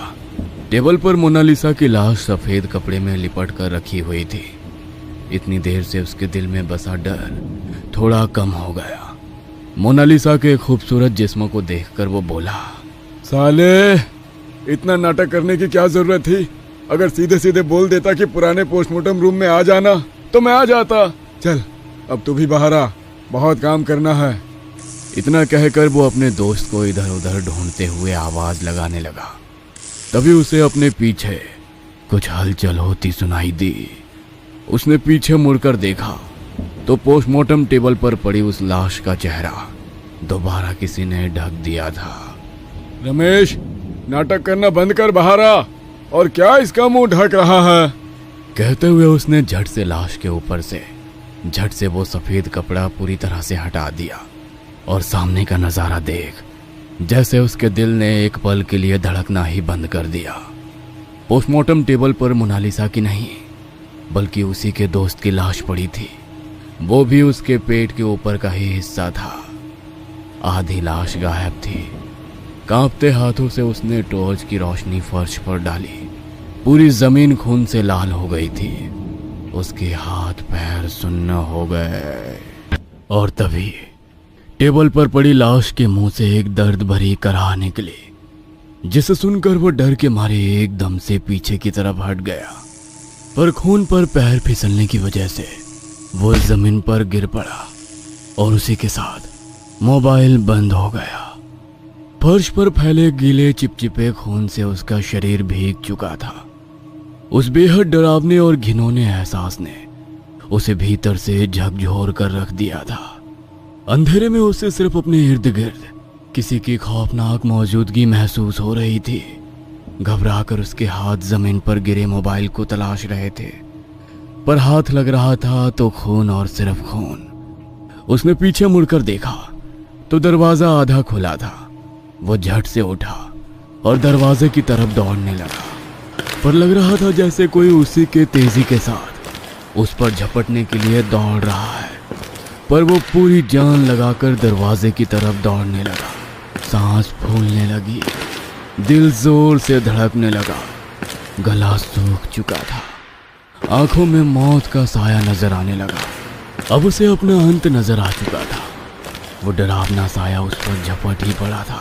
टेबल पर मोनालिसा की लाश सफेद कपड़े में लिपट कर रखी हुई थी। इतनी देर से उसके दिल में बसा डर थोड़ा कम हो गया। मोनालिसा के खूबसूरत जिस्म को देखकर वो बोला, साले, इतना नाटक करने की क्या जरूरत थी? अगर सीधे सीधे बोल देता कि पुराने पोस्टमार्टम रूम में आ जाना तो मैं आ जाता। चल अब तू भी बाहर आ, बहुत काम करना है। इतना कहकर वो अपने दोस्त को इधर उधर ढूंढते हुए आवाज लगाने लगा। तभी उसे अपने पीछे कुछ हलचल होती सुनाई दी। उसने पीछे मुड़कर देखा तो पोस्टमार्टम टेबल पर पड़ी उस लाश का चेहरा दोबारा किसी ने ढक दिया था। रमेश, नाटक करना बंद कर, बाहर आ। और क्या इसका मुंह ढक रहा है? कहते हुए उसने झट से लाश के ऊपर से झट से वो सफेद कपड़ा पूरी तरह से हटा दिया और सामने का नजारा देख जैसे उसके दिल ने एक पल के लिए धड़कना ही बंद कर दिया। पोस्टमार्टम टेबल पर मोनालिसा की नहीं बल्कि उसी के दोस्त की लाश पड़ी थी। वो भी उसके पेट के ऊपर का ही हिस्सा था। आधी लाश गायब थी। कांपते हाथों से उसने टॉर्च की रोशनी फर्श पर डाली। पूरी जमीन खून से लाल हो गई थी। उसके हाथ पैर सुन्न हो गए। और तभी टेबल पर पड़ी लाश के मुंह से एक दर्द भरी कराह निकली, जिसे सुनकर वो डर के मारे एकदम से पीछे की तरफ हट गया। पर खून पर पैर फिसलने की वजह से वो जमीन पर गिर पड़ा और उसी के साथ मोबाइल बंद हो गया। फर्श पर फैले गीले चिपचिपे खून से उसका शरीर भीग चुका था। उस बेहद डरावने और घिनौने एहसास ने उसे भीतर से झकझोर कर रख दिया था। अंधेरे में उसे सिर्फ अपने इर्द गिर्द किसी की खौफनाक मौजूदगी महसूस हो रही थी। घबराकर उसके हाथ जमीन पर गिरे मोबाइल को तलाश रहे थे, पर हाथ लग रहा था तो खून और सिर्फ खून। उसने पीछे मुड़कर देखा तो दरवाजा आधा खुला था। वो झट से उठा और दरवाजे की तरफ दौड़ने लगा, पर लग रहा था जैसे कोई उसी के तेजी के साथ उस पर झपटने के लिए दौड़ रहा है। पर वो पूरी जान लगाकर दरवाजे की तरफ दौड़ने लगा। सांस फूलने लगी, दिल जोर से धड़कने लगा, गला सूख चुका था, आंखों में मौत का साया नजर आने लगा। अब उसे अपना अंत नजर आ चुका था। वो डरावना साया उस पर झपट ही पड़ा था।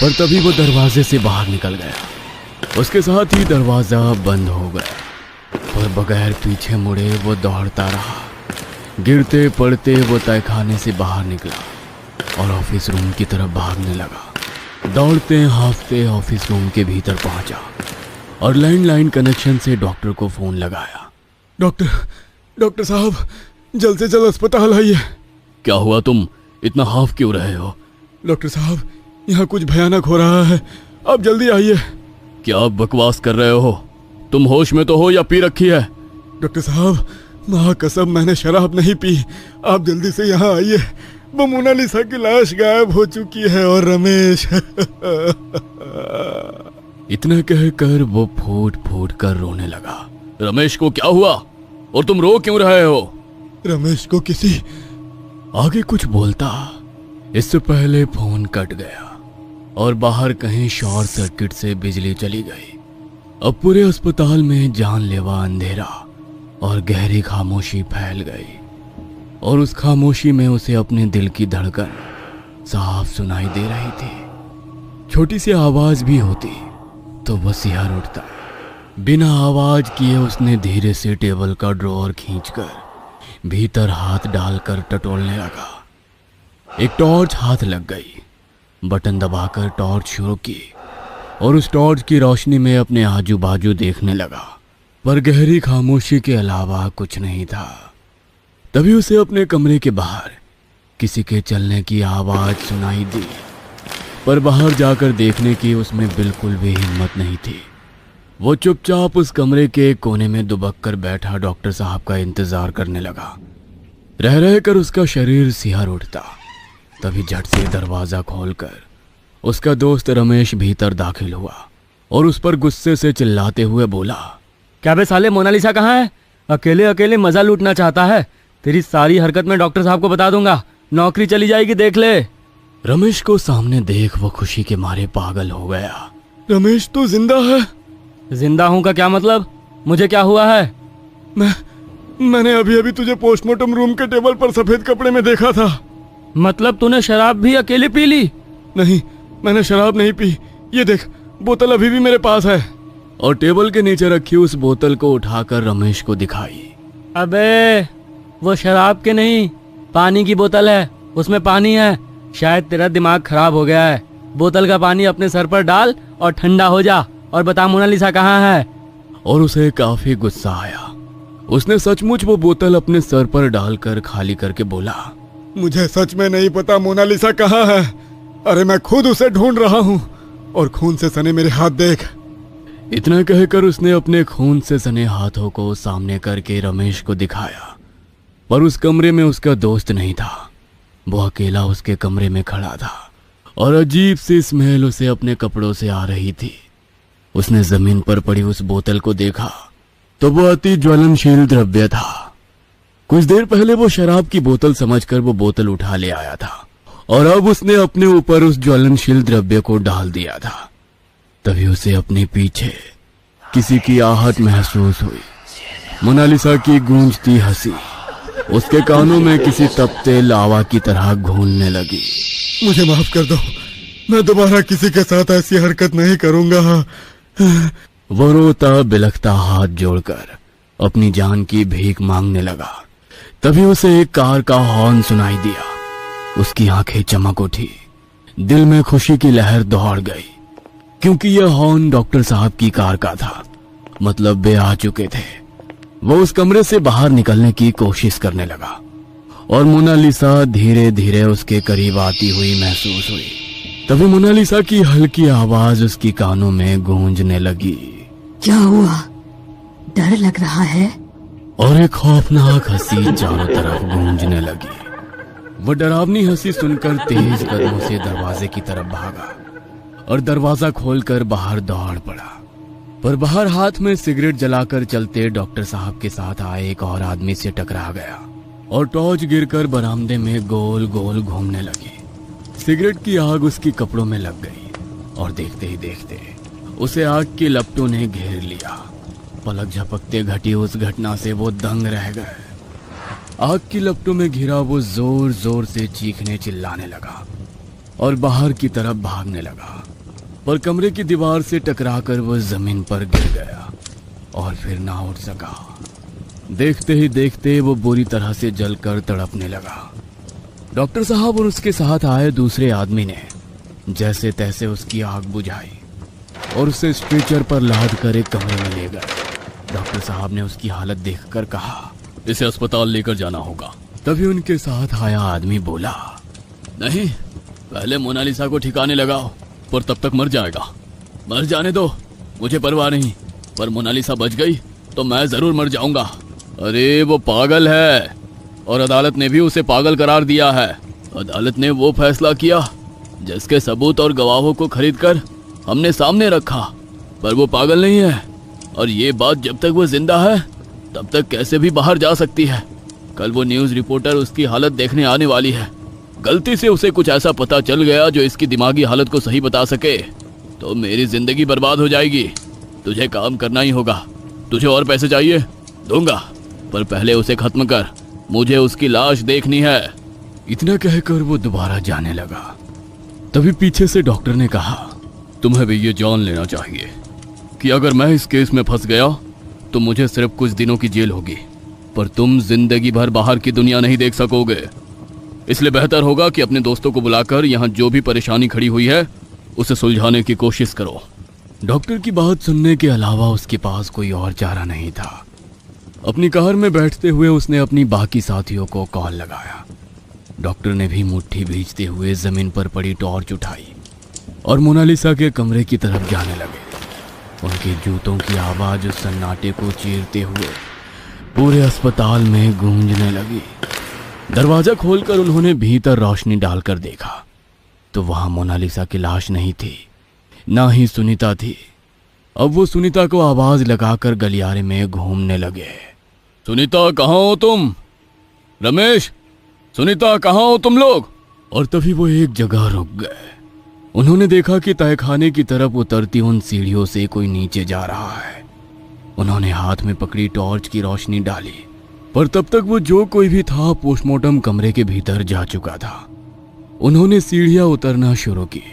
पर तभी वो दरवाजे से बाहर निकल गया। उसके साथ ही दरवाजा बंद हो गया। पर बगैर पीछे मुड़े वो दौड़ता रहा। गिरते पड़ते वो तहखाने से बाहर निकला और ऑफिस रूम की तरफ भागने लगा। दौड़ते हांफते ऑफिस रूम के भीतर पहुंचा और लैंडलाइन कनेक्शन से डॉक्टर को फोन लगाया। डॉक्टर साहब, जल्द से जल्द अस्पताल आइए। क्या हुआ? तुम इतना हाफ क्यों रहे हो? डॉक्टर साहब, यहाँ कुछ भयानक हो रहा है, आप जल्दी आइए। क्या बकवास कर रहे हो? तुम होश में तो हो या पी रखी है? डॉक्टर साहब, माँ कसम, मैंने शराब नहीं पी। आप जल्दी से यहाँ आइए। वो मोनालिसा की लाश गायब हो चुकी है और रमेश इतना कहकर वो फूट फूट कर रोने लगा। रमेश को क्या हुआ और तुम रो क्यों रहे हो? रमेश को किसी आगे कुछ बोलता, इससे पहले फोन कट गया और बाहर कहीं शॉर्ट सर्किट से बिजली चली गई। अब पूरे अस्पताल में जानलेवा अंधेरा और गहरी खामोशी फैल गई और उस खामोशी में उसे अपने दिल की धड़कन साफ सुनाई दे रही थी। छोटी सी आवाज भी होती तो वो सिहर उठता। बिना आवाज किए उसने धीरे से टेबल का ड्रॉअर खींचकर भीतर हाथ डालकर टटोलने लगा। एक टॉर्च हाथ लग गई। बटन दबाकर टॉर्च शुरू की और उस टॉर्च की रोशनी में अपने आजू बाजू देखने लगा, पर गहरी खामोशी के अलावा कुछ नहीं था। तभी उसे अपने कमरे के बाहर किसी के चलने की आवाज सुनाई दी, पर बाहर जाकर देखने की उसमें बिल्कुल भी हिम्मत नहीं थी। वो चुपचाप उस कमरे के एक कोने में दुबक कर बैठा डॉक्टर साहब का इंतजार करने लगा। रह रहकर उसका शरीर सिहर उठता। तभी झट से दरवाजा खोलकर उसका दोस्त रमेश भीतर दाखिल हुआ और उस पर गुस्से से चिल्लाते हुए बोला, क्या बे साले, मोनालिसा कहाँ है? अकेले अकेले मजा लूटना चाहता है। तेरी सारी हरकत मैं डॉक्टर साहब को बता दूंगा, नौकरी चली जाएगी, देख ले। रमेश को सामने देख वो खुशी के मारे पागल हो गया। रमेश तो जिंदा है। जिंदा हूं का क्या मतलब? मुझे क्या हुआ है? मैंने अभी अभी तुझे पोस्टमार्टम रूम के टेबल पर सफेद कपड़े में देखा था। मतलब तूने शराब भी अकेले पी ली? नहीं, मैंने शराब नहीं पी। ये देख, बोतल अभी भी मेरे पास है। और टेबल के नीचे रखी उस बोतल को उठाकर रमेश को दिखाई। अबे वो शराब के नहीं, पानी की बोतल है, उसमें पानी है। शायद तेरा दिमाग खराब हो गया है। बोतल का पानी अपने सर पर डाल और ठंडा हो जा, और बता मोनालिसा कहाँ है। और उसे काफी गुस्सा आया। उसने सचमुच वो बोतल अपने सर पर डालकर खाली करके बोला, मुझे सच में नहीं पता मोनालिसा कहाँ है। अरे मैं खुद उसे ढूंढ रहा हूँ, और खून से सने मेरे हाथ देख। इतना कहकर उसने अपने खून से सने हाथों को सामने करके रमेश को दिखाया। पर उस कमरे में उसका दोस्त नहीं था। वो अकेला उसके कमरे में खड़ा था, और अजीब सी स्मेल उसे अपने कपड़ों से आ रही थी। उसने जमीन पर पड़ी उस बोतल को देखा तो वो अति ज्वलनशील द्रव्य था। कुछ देर पहले वो शराब की बोतल समझकर वो बोतल उठा ले आया था, और अब उसने अपने ऊपर उस ज्वलनशील द्रव्य को डाल दिया था। तभी उसे अपने पीछे किसी की आहट महसूस हुई। मोनालिसा की गूंजती हंसी उसके कानों में किसी तपते लावा की तरह घूलने लगी। मुझे माफ कर दो, मैं दोबारा किसी के साथ ऐसी हरकत नहीं करूंगा। वो रोता बिलखता हाथ जोड़कर अपनी जान की भीख मांगने लगा। तभी उसे एक कार का हॉर्न सुनाई दिया। उसकी आंखें चमक उठी, दिल में खुशी की लहर दौड़ गई, क्योंकि यह हॉर्न डॉक्टर साहब की कार का था। मतलब वे आ चुके थे। वो उस कमरे से बाहर निकलने की कोशिश करने लगा, और मोनालिसा धीरे धीरे उसके करीब आती हुई महसूस हुई। तभी मोनालिसा की हल्की आवाज उसकी कानों में गूंजने लगी। क्या हुआ? डर लग रहा है? और एक खौफनाक हंसी चारों तरफ गूंजने लगी। वह डरावनी हंसी सुनकर तेज कदमों से दरवाजे की तरफ भागा और दरवाजा खोलकर बाहर दौड़ पड़ा। पर बाहर हाथ में सिगरेट जलाकर चलते डॉक्टर साहब के साथ आए एक और आदमी से टकरा गया, और टॉर्च गिरकर बरामदे में गोल गोल घूमने लगी। सिगरेट की आग उसकी कपड़ों में लग गई, और देखते ही देखते उसे आग की लपटों ने घेर लिया। पलक झपकते घटी उस घटना से वो दंग रह गए। आग की लपटों में घिरा वो जोर जोर से चीखने चिल्लाने लगा और बाहर की तरफ भागने लगा। पर कमरे की दीवार से टकराकर वो जमीन पर गिर गया और फिर ना उठ सका। देखते ही देखते वो बुरी तरह से जलकर तड़पने लगा। डॉक्टर साहब और उसके साथ आए दूसरे आदमी ने जैसे तैसे उसकी आग बुझाई और उसे स्ट्रेचर पर लाद कर एक कमरे में ले गए। डॉक्टर साहब ने उसकी हालत देखकर कहा, इसे अस्पताल लेकर जाना होगा। तभी उनके साथ आया आदमी बोला, नहीं, पहले मोनालिसा को ठिकाने लगाओ, पर तब तक मर जाएगा। मर जाने दो, मुझे परवाह नहीं, पर मोनालिसा बच गई तो मैं जरूर मर जाऊंगा। अरे वो पागल है, और अदालत ने भी उसे पागल करार दिया है। अदालत ने वो फैसला किया जिसके सबूत और गवाहों को खरीदकर हमने सामने रखा, पर वो पागल नहीं है, और ये बात जब तक वो जिंदा है तब तक कैसे भी बाहर जा सकती है। कल वो न्यूज़ रिपोर्टर उसकी हालत देखने आने वाली है। गलती से उसे कुछ ऐसा पता चल गया जो इसकी दिमागी हालत को सही बता सके तो मेरी जिंदगी बर्बाद हो जाएगी। तुझे काम करना ही होगा। तुझे और पैसे चाहिए? दूंगा, पर पहले उसे खत्म कर, मुझे उसकी लाश देखनी है। इतना कहकर वो दोबारा जाने लगा। तभी पीछे से डॉक्टर ने कहा, तुम्हें भी ये जान लेना चाहिए कि अगर मैं इस केस में फंस गया तो मुझे सिर्फ कुछ दिनों की जेल होगी, पर तुम जिंदगी भर बाहर की दुनिया नहीं देख सकोगे। इसलिए बेहतर होगा कि अपने दोस्तों को बुलाकर यहाँ जो भी परेशानी खड़ी हुई है उसे सुलझाने की कोशिश करो। डॉक्टर की बात सुनने के अलावा उसके पास कोई और चारा नहीं था। अपनी कार में बैठते हुए उसने अपनी बाकी साथियों को कॉल लगाया। डॉक्टर ने भी मुट्ठी भींचते हुए जमीन पर पड़ी टॉर्च उठाई और मोनालिसा के कमरे की तरफ जाने लगे। उनके जूतों की आवाज उस सन्नाटे को चीरते हुए पूरे अस्पताल में गूंजने लगी। दरवाजा खोलकर उन्होंने भीतर रोशनी डालकर देखा तो वहां मोनालिसा की लाश नहीं थी, ना ही सुनीता थी। अब वो सुनीता को आवाज लगाकर गलियारे में घूमने लगे। सुनीता कहाँ हो तुम? रमेश, सुनीता कहाँ हो तुम लोग? और तभी वो एक जगह रुक गए। उन्होंने देखा कि तहखाने की तरफ उतरती उन सीढ़ियों से कोई नीचे जा रहा है। उन्होंने हाथ में पकड़ी टॉर्च की रोशनी डाली, पर तब तक वो जो कोई भी था पोस्टमार्टम कमरे के भीतर जा चुका था। उन्होंने सीढ़ियां उतरना शुरू की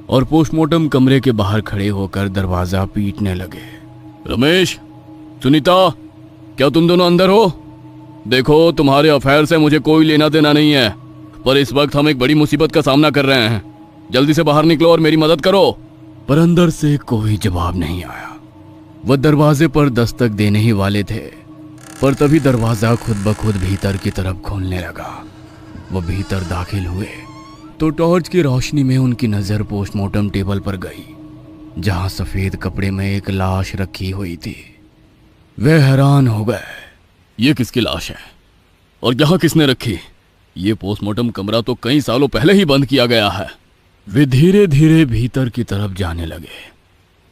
और पोस्टमार्टम कमरे के बाहर खड़े होकर दरवाजा पीटने लगे। रमेश, सुनीता, क्या तुम दोनों अंदर हो? देखो, तुम्हारे अफेयर से मुझे कोई लेना देना नहीं है, पर इस वक्त हम एक बड़ी मुसीबत का सामना कर रहे हैं। जल्दी से बाहर निकलो और मेरी मदद करो। पर अंदर से कोई जवाब नहीं आया। वह दरवाजे पर दस्तक देने ही वाले थे, पर तभी दरवाजा खुद ब खुद भीतर की तरफ खुलने लगा। वो भीतर दाखिल हुए तो टॉर्च की रोशनी में उनकी नजर पोस्टमार्टम टेबल पर गई, जहां सफेद कपड़े में एक लाश रखी हुई थी। वे हैरान हो गए। ये किसकी लाश है और यहाँ किसने रखी? ये पोस्टमार्टम कमरा तो कई सालों पहले ही बंद किया गया है। वे धीरे धीरे भीतर की तरफ जाने लगे।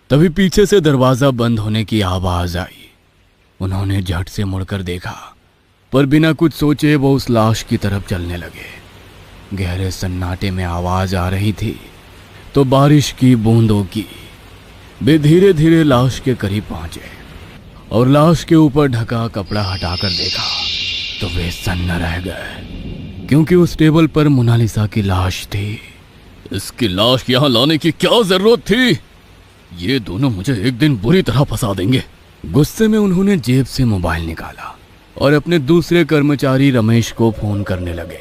तभी पीछे से दरवाजा बंद होने की आवाज आई। उन्होंने झट से मुड़कर देखा, पर बिना कुछ सोचे वो उस लाश की तरफ चलने लगे। गहरे सन्नाटे में आवाज आ रही थी तो बारिश की बूंदों की। वे धीरे धीरे लाश के करीब पहुंचे और लाश के ऊपर ढका कपड़ा हटाकर देखा तो वे सन्न रह गए, क्योंकि उस टेबल पर मोनालिसा की लाश थी। इसकी लाश यहाँ लाने की क्या जरूरत थी? ये दोनों मुझे एक दिन बुरी तरह फंसा देंगे। गुस्से में उन्होंने जेब से मोबाइल निकाला और अपने दूसरे कर्मचारी रमेश को फोन करने लगे,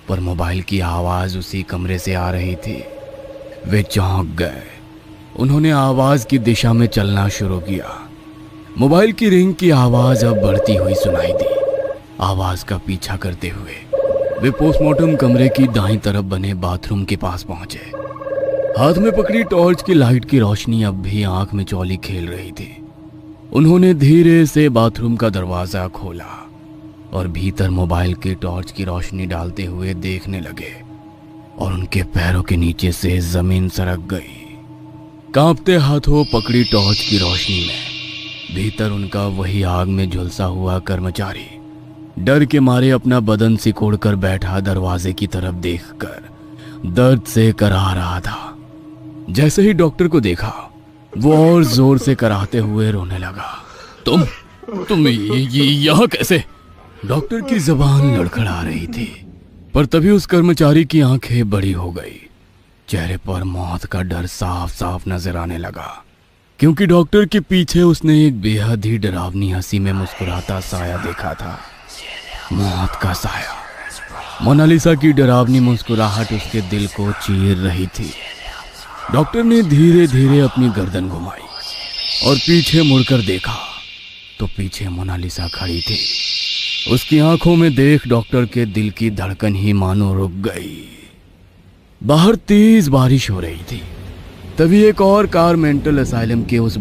पर मोबाइल की आवाज उसी कमरे से आ रही थी। वे चौंक गए। उन्होंने आवाज की दिशा में चलना शुरू किया। मोबाइल की रिंग की आवाज अब बढ़ती हुई सुनाई दी। आवाज का पीछा करते हुए वे पोस्टमार्टम कमरे की दाईं तरफ बने बाथरूम के पास पहुंचे। हाथ में पकड़ी टॉर्च की लाइट की रोशनी अब भी आंख में चौली खेल रही थी। उन्होंने धीरे से बाथरूम का दरवाजा खोला और भीतर मोबाइल के टॉर्च की रोशनी डालते हुए देखने लगे, और उनके पैरों के नीचे से जमीन सरक गई। कांपते हाथों पकड़ी टॉर्च की रोशनी में भीतर उनका वही आग में झुलसा हुआ कर्मचारी डर के मारे अपना बदन सिकोड़कर बैठा दरवाजे की तरफ देखकर दर्द से कराह रहा था। जैसे ही डॉक्टर को देखा, वो और जोर से कराहते हुए रोने लगा। तुम यहाँ कैसे? डॉक्टर की जबान लड़खड़ा रही थी, पर तभी उस कर्मचारी की आंखें बड़ी हो गई। चेहरे पर मौत का डर साफ साफ नजर आने लगा, क्योंकि डॉक्टर के पीछे उसने एक बेहद ही डरावनी हंसी में मुस्कुराता साया देखा था। मौत का साया। मोनालिसा की डरावनी मुस्कुराहट उसके दिल को चीर रही थी। डॉक्टर ने धीरे धीरे अपनी गर्दन घुमाई और पीछे मुड़कर देखा तो पीछे मोनालिसा खड़ी थी। उसकी आंखों में देख डॉक्टर के दिल की धड़कन ही मानो रुक गई। बाहर तेज बारिश हो रही थी। तभी एक और कार मेंटल असाइलम के उस